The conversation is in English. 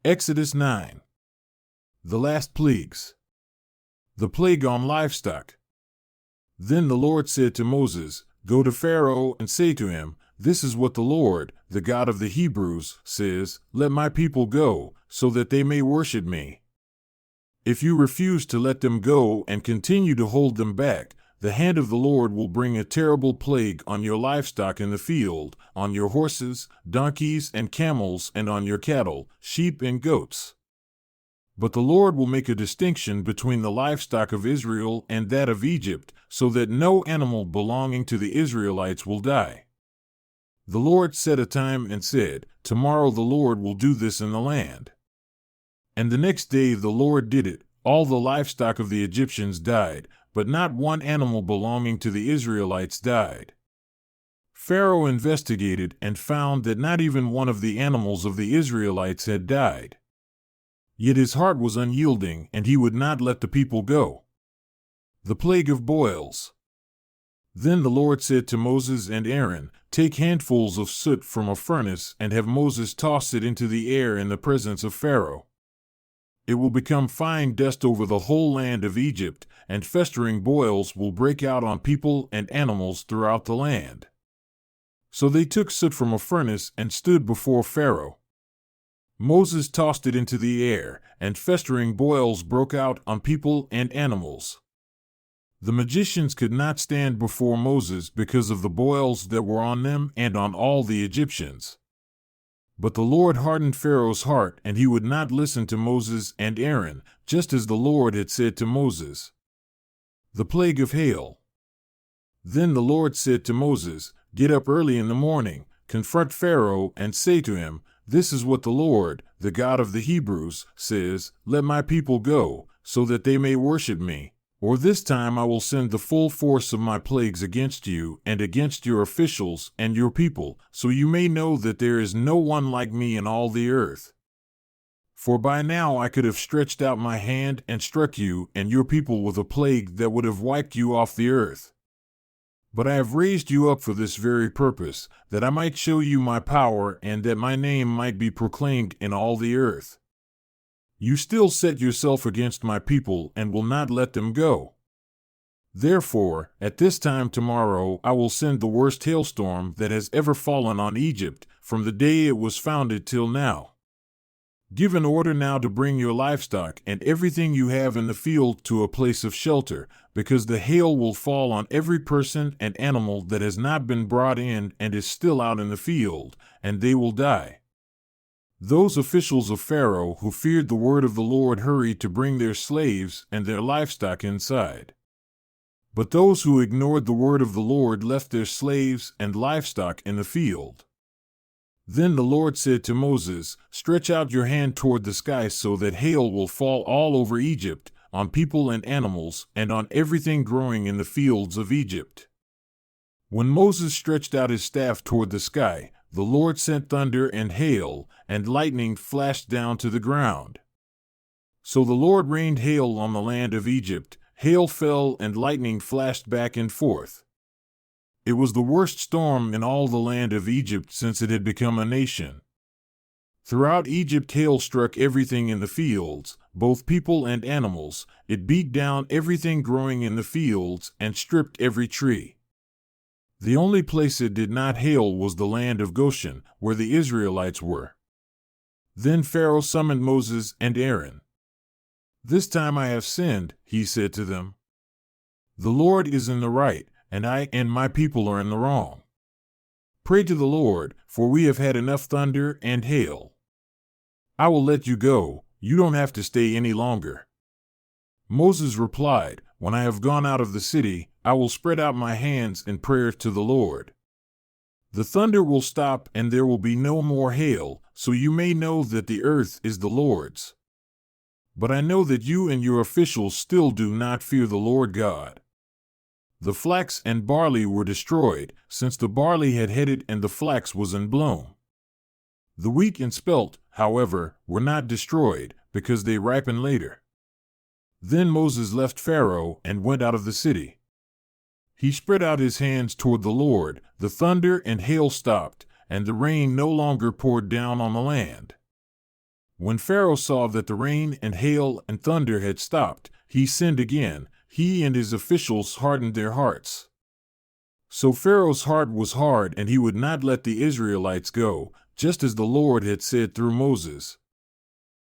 Exodus 9. The last plagues. The plague on livestock. Then the Lord said to Moses, "Go to Pharaoh and say to him, 'This is what the Lord, the God of the Hebrews, says, Let my people go, so that they may worship me. If you refuse to let them go and continue to hold them back, the hand of the Lord will bring a terrible plague on your livestock in the field, on your horses, donkeys, and camels, and on your cattle, sheep, and goats. But the Lord will make a distinction between the livestock of Israel and that of Egypt, so that no animal belonging to the Israelites will die.' The Lord set a time and said, 'Tomorrow the Lord will do this in the land.' And the next day the Lord did it. All the livestock of the Egyptians died, but not one animal belonging to the Israelites died. Pharaoh investigated and found that not even one of the animals of the Israelites had died. Yet his heart was unyielding, and he would not let the people go. The plague of boils. Then the Lord said to Moses and Aaron, 'Take handfuls of soot from a furnace and have Moses toss it into the air in the presence of Pharaoh. It will become fine dust over the whole land of Egypt, and festering boils will break out on people and animals throughout the land.' So they took soot from a furnace and stood before Pharaoh. Moses tossed it into the air, and festering boils broke out on people and animals. The magicians could not stand before Moses because of the boils that were on them and on all the Egyptians. But the Lord hardened Pharaoh's heart, and he would not listen to Moses and Aaron, just as the Lord had said to Moses. The plague of hail. Then the Lord said to Moses, "Get up early in the morning, confront Pharaoh, and say to him, 'This is what the Lord, the God of the Hebrews, says, Let my people go, so that they may worship me. Or this time I will send the full force of my plagues against you and against your officials and your people, so you may know that there is no one like me in all the earth. For by now I could have stretched out my hand and struck you and your people with a plague that would have wiped you off the earth. But I have raised you up for this very purpose, that I might show you my power and that my name might be proclaimed in all the earth. You still set yourself against my people and will not let them go. Therefore, at this time tomorrow I will send the worst hailstorm that has ever fallen on Egypt, from the day it was founded till now. Give an order now to bring your livestock and everything you have in the field to a place of shelter, because the hail will fall on every person and animal that has not been brought in and is still out in the field, and they will die.' Those officials of Pharaoh who feared the word of the Lord hurried to bring their slaves and their livestock inside. But those who ignored the word of the Lord left their slaves and livestock in the field. Then the Lord said to Moses, 'Stretch out your hand toward the sky so that hail will fall all over Egypt, on people and animals, and on everything growing in the fields of Egypt.' When Moses stretched out his staff toward the sky, the Lord sent thunder and hail, and lightning flashed down to the ground. So the Lord rained hail on the land of Egypt. Hail fell and lightning flashed back and forth. It was the worst storm in all the land of Egypt since it had become a nation. Throughout Egypt hail struck everything in the fields, both people and animals. It beat down everything growing in the fields and stripped every tree. The only place it did not hail was the land of Goshen, where the Israelites were. Then Pharaoh summoned Moses and Aaron. 'This time I have sinned,' he said to them. 'The Lord is in the right, and I and my people are in the wrong. Pray to the Lord, for we have had enough thunder and hail. I will let you go, you don't have to stay any longer.' Moses replied, 'When I have gone out of the city, I will spread out my hands in prayer to the Lord. The thunder will stop and there will be no more hail, so you may know that the earth is the Lord's. But I know that you and your officials still do not fear the Lord God.' The flax and barley were destroyed, since the barley had headed and the flax was in bloom. The wheat and spelt, however, were not destroyed, because they ripen later. Then Moses left Pharaoh and went out of the city. He spread out his hands toward the Lord, the thunder and hail stopped, and the rain no longer poured down on the land. When Pharaoh saw that the rain and hail and thunder had stopped, he sinned again. He and his officials hardened their hearts. So Pharaoh's heart was hard, and he would not let the Israelites go, just as the Lord had said through Moses.